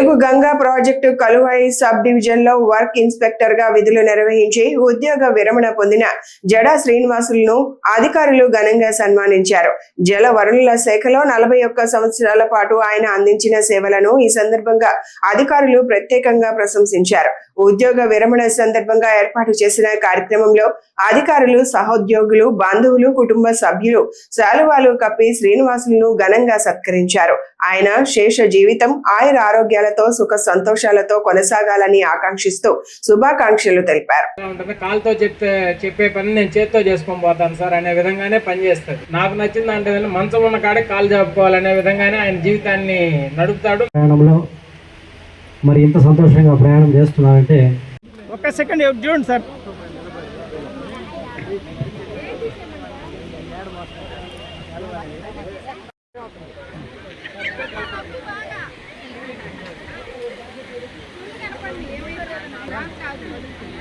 వెలుగు Ganga project Kaluvai sub division లో work inspector గా విధులు నిర్వహించి ఉద్యోగ విరమణ పొందిన జడా శ్రీనివాసులను అధికారులు ఘనంగా సన్మానించారు. జల వనరుల శాఖలో 41 సంవత్సరాల పాటు ఆయన అందించిన సేవలను ఈ సందర్భంగా అధికారులు ప్రత్యేకంగా ప్రశంసించారు. ఉద్యోగ విరమణ సందర్భంగా ఏర్పాటు చేసిన కార్యక్రమంలో అధికారులు, సహోద్యోగులు, బంధువులు, కుటుంబ సభ్యులు శాలువాలు కప్పి శ్రీనివాసులను ఘనంగా సత్కరించారు. ఆయన శేష జీవితం ఆయుర ఆరోగ్యాలతో సుఖ సంతోషాలతో కొనసాగాలని ఆకాంక్షిస్తూ శుభాకాంక్షలు తెలిపారు. కాలుతో చెప్పే పని నేను చేత్తో చేసుకొని పోతాను సార్ అనే విధంగానే పనిచేస్తాడు. నాకు నచ్చింది అంటే మంచం ఉన్న కాడే కాలు జరుపుకోవాలనే విధంగానే ఆయన జీవితాన్ని నడుపుతాడు. ప్రయాణంలో మరి ఇంత సంతోషంగా ప్రయాణం చేస్తున్నారంటే ఒక్క సెకండ్ చూడండి సార్.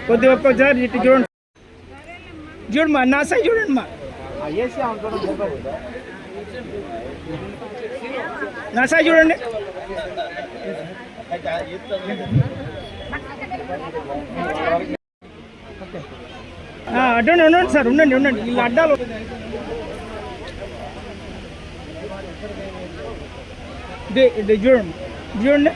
కొద్ది ఒక్కసారి ఇటు చూడండి, చూడమ్మా నా సైడ్ చూడండి మా నా సైడ్ చూడండి. అడ్డండి ఉండండి సార్, ఉండండి వీళ్ళు అడ్డాలు చూడండి.